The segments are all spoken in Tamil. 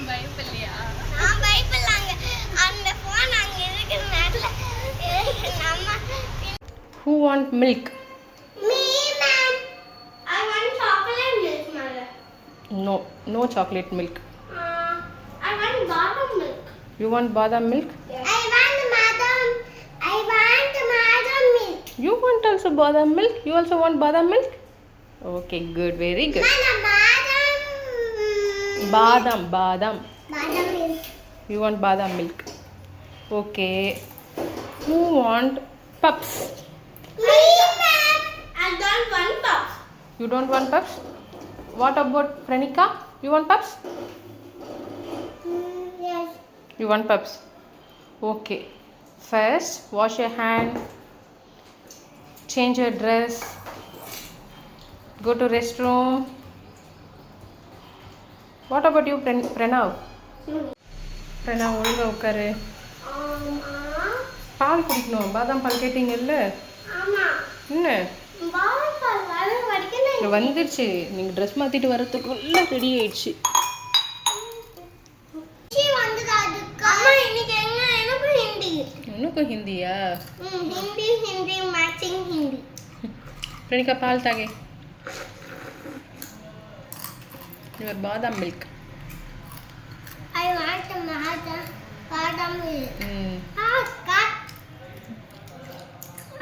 பயப்படலையா? நான் பயப்படலாங்க. அந்த ஃபோன் அங்க இருக்கிறனால நம்ம. Who want milk? Me ma'am. I want chocolate milk mother. No chocolate milk. I want badam milk. You want badam milk? Yes. I want badam milk. You want also badam milk? You also want badam milk? Okay, good, very good. Badam milk. You want badam milk? Okay. Who want pups? Me ma'am. I don't want pups. You don't want pups? What about Pranika? You want pups? Yes. You want pups? Okay. First, wash your hand. Change your dress. Go to restroom. What about you, Pranav? Pranav, ஒழுங்கா உட்காரு. பால் குடிக்கணும். பாதாம் பால் கேட்டீங்கல்ல? ஆமா. என்ன? பாதாம் பால் வடிக்கணும். வந்துருச்சு. நீங்க ட்ரெஸ் மாத்திட்டு வரதுக்குள்ள ரெடி ஆயிடுச்சு. அம்மா இன்னைக்கு எனக்கு ஹிந்தி. உனக்கு ஹிந்தியா? ஹிந்தி மேட்சிங் ஹிந்தி. Pranika, பால் தாगे. Your badam milk. I want badam milk.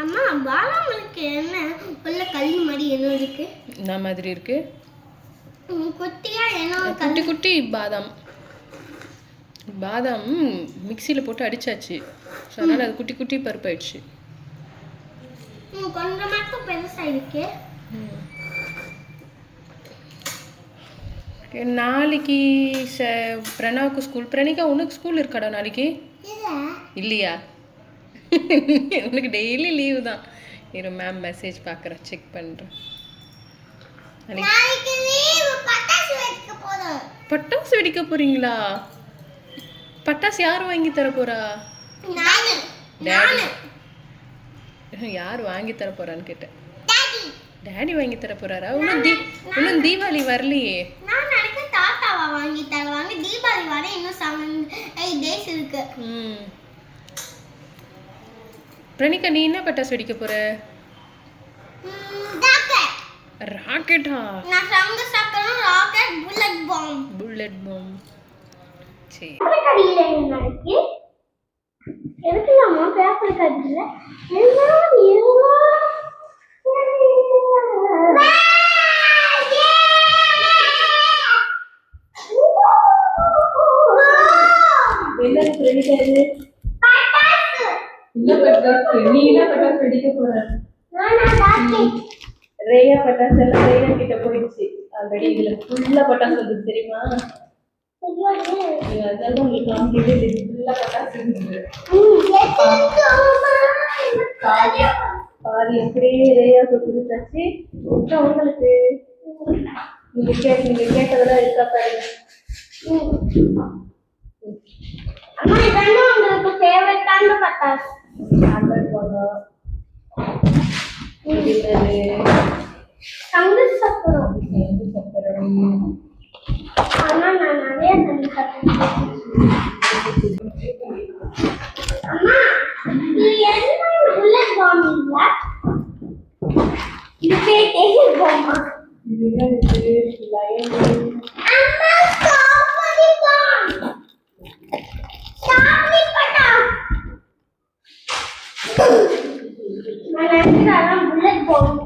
அம்மா பாதாம் மில்க் என்ன உள்ள கல்லு மாதிரி என்ன இருக்கு? என்ன மாதிரி இருக்கு? குட்டியா என்ன குட்டி குட்டி பாதாம் மிக்சியில் போட்டு அடிச்சாச்சு. ஸோ அதனால் அது குட்டி குட்டி பருப்பாயிடுச்சு. கொஞ்சம் மட்டும் பெருசா இருக்கு. நாளைக்கு பிரணாவுக்கு ஸ்கூல். பிரணிகா, உனக்கு ஸ்கூல் இருக்காடா நாளைக்கு? இல்லையா? உனக்கு டெய்லி லீவு தான். இரு மேம் மெசேஜ் பார்க்குறேன், செக் பண்ணுறேன். பட்டாசு வெடிக்க போறீங்களா? பட்டாசு யார் வாங்கி தர போறா? டாடி. யார் வாங்கி தர போறான்னு கேட்டேன். டாடி வாங்கி தர போறாரா? இன்னும் தீபாவளி வரலையே. தாத்தாவா வாங்கி தருவாங்க. தீபாவளி வர இன்னும் 7-8 days இருக்கு. பிரணிகா, நீ என்ன பட்டாசு வெடிக்க போற? ராக்கெட்டா? நான் சங்கு சக்கரம் ராக்கெட் புல்லட் பாம். சரி. கடியில என்ன இருக்கு? எதுக்குலாமா பேப்பர் கடியில? என்ன பிரணிகா இது? பட்டாசு. என்ன பட்டாசு? நீ என்ன பட்டாசு வெடிக்க போற? நானா ராக்கெட். ரேயா பட்டாசு எல்லாம் ரேயா கிட்ட போயிடுச்சு. ஆல்ரெடி இதுல ஃபுல்லா பட்டாசு வந்து தெரியுமா? அதெல்லாம் உங்களுக்கு காமிக்கிட்டு ஃபுல்லா பட்டாசு இருந்தது. பாதி அப்படியே ரேயாவுக்கு கொடுத்தாச்சு. இப்போ உங்களுக்கு நீங்க கேட்டதெல்லாம் இருக்கா பாருங்க. அம்மா இதெல்லாம் உங்களுக்கு ஃபேவரட்டான பட்டாசு. சங்கு சக்கரம். அம்மா நான் நிறைய சங்கு சக்கரம். அம்மா இது என்ன புல்லட் பாம் இல்ல? இது பேட்டே பாமா? இது என்னது? லயன். அம்மா ஸ்டாப்பி பாம். ஸ்டாப்பி பட்டாசு. நான் நினைச்சேன் புல்லட் பாம்.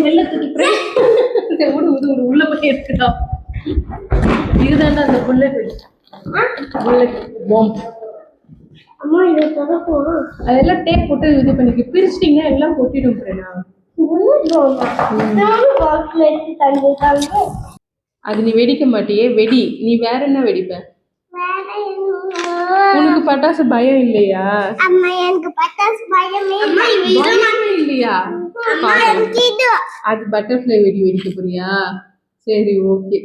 வெளில தூக்கி உள்ள போய் இருக்குதா? இதுதான்டா அந்த புல்லட் பாம். அம்மா இதை தொடப்போம். அதெல்லாம் டேப் போட்டு இது பண்ணிக்க. பிரிச்சிட்டிங்கன்னா எல்லாம் கொட்டிடும். அது நீ வெடிக்க மாட்டியே. வெடி. நீ வேற என்ன வெடிப்ப? உனக்கு பட்டாசு பயம் இல்லையா? அம்மா எனக்கு பட்டாசு பயமே இல்லையா? அது பட்டர்ஃப்ளை வெடி வெடிக்க போறியா? சரி, ஓகே.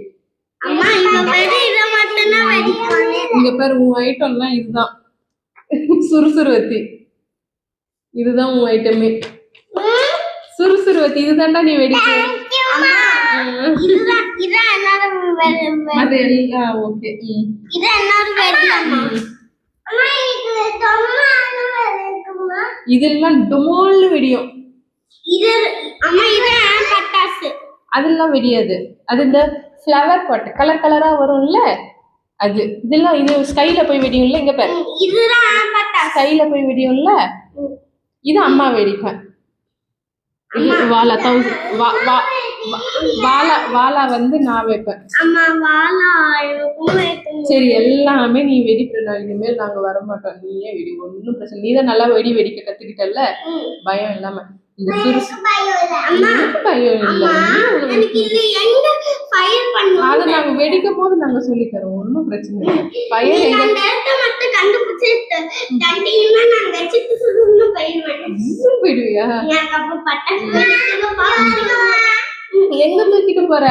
இங்க பாரு, உன் ஐட்டம்லாம் இதுதான். சுறுசுறுவத்தி. இதுதான் உன் ஐட்டமே. சுறுசுறுவத்தி இதுதான்டா நீ வெடிக்க. அது எல்லாம் ஓகே. இது இன்னொரு வெடி அம்மா. அம்மா இது தொம்மானு இருக்குமா? இதெல்லாம் டொமால்னு வெடியும். இது அம்மா இது பட்டாசு. அதெல்லாம் வெடியாது. அது இந்த ஃப்ளவர் பாட் கலர் கலரா வரும்ல அது. இதெல்லாம் இது ஸ்கைல போய் வெடியும்ல. இங்க பாரு, இதுதான் பட்டாசு. ஸ்கைல போய் வெடியும்ல. இது அம்மா வெடிப்பேன். இது வாலா வாலா வந்து நான் வைப்பேன். அம்மா வாலா வைப்பேன். சரி, எல்லாமே நீ வெடிக்கிறா. இனிமேல் நாங்க வர மாட்டோம். நீயே வெடி, ஒன்றும் பிரச்சனை. நீ தான் நல்லா வெடிக்க கத்துக்கிட்டல, பயம் இல்லாம. இந்த பயம் இல்ல, அதை நாங்க வெடிக்கும் போது நாங்க சொல்லி தரோம். ஒன்றும் பிரச்சனை இல்லை. பயம் போயிடுவியா? எங்க தூக்கிட்டு போற?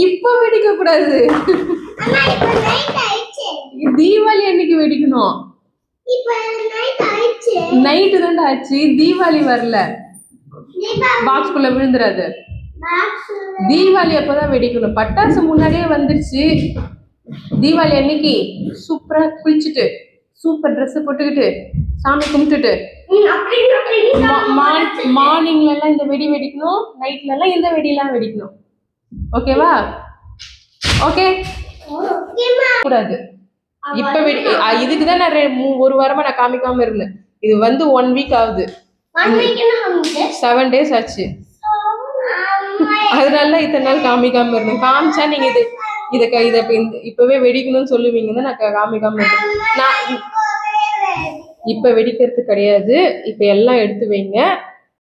இப்ப வெடிக்க கூடாது. தீபாவளி அன்னைக்கு வெடிக்கணும். நைட்டு தான்டா ஆச்சு, தீபாவளி வரல. பாக்ஸ்குள்ள விழுந்துராது. தீபாவளி அப்பதான் வெடிக்கணும். பட்டாசு முன்னாடியே வந்துருச்சு. தீபாவளி அன்னைக்கு சூப்பரா குளிச்சுட்டு சூப்பர் ட்ரெஸ் போட்டுக்கிட்டு சாமி கும்பிட்டுட்டு மார்னிங்ல எல்லாம் இந்த வெடி வெடிக்கணும், நைட்ல எல்லாம் இந்த வெடியெல்லாம் வெடிக்கணும். ஓகேவா? ஓகே கூடாது. இப்ப வெடி. இதுக்குதான் நான் ஒரு வாரமா நான் காமிக்காம இருந்தேன். இது வந்து 1 வீக் ஆகுது. 7 days ஆச்சு. அதனால இத்தனை நாள் காமிக்காம இருந்தேன். காமிச்சா நீங்க இதை இப்பவே வெடிக்கணும்னு சொல்லுவீங்கன்னு நான் காமிக்காம இருந்தேன். நான் இப்ப வெடிக்கிறது கிடையாது. இப்ப எல்லாம் எடுத்து வைங்க.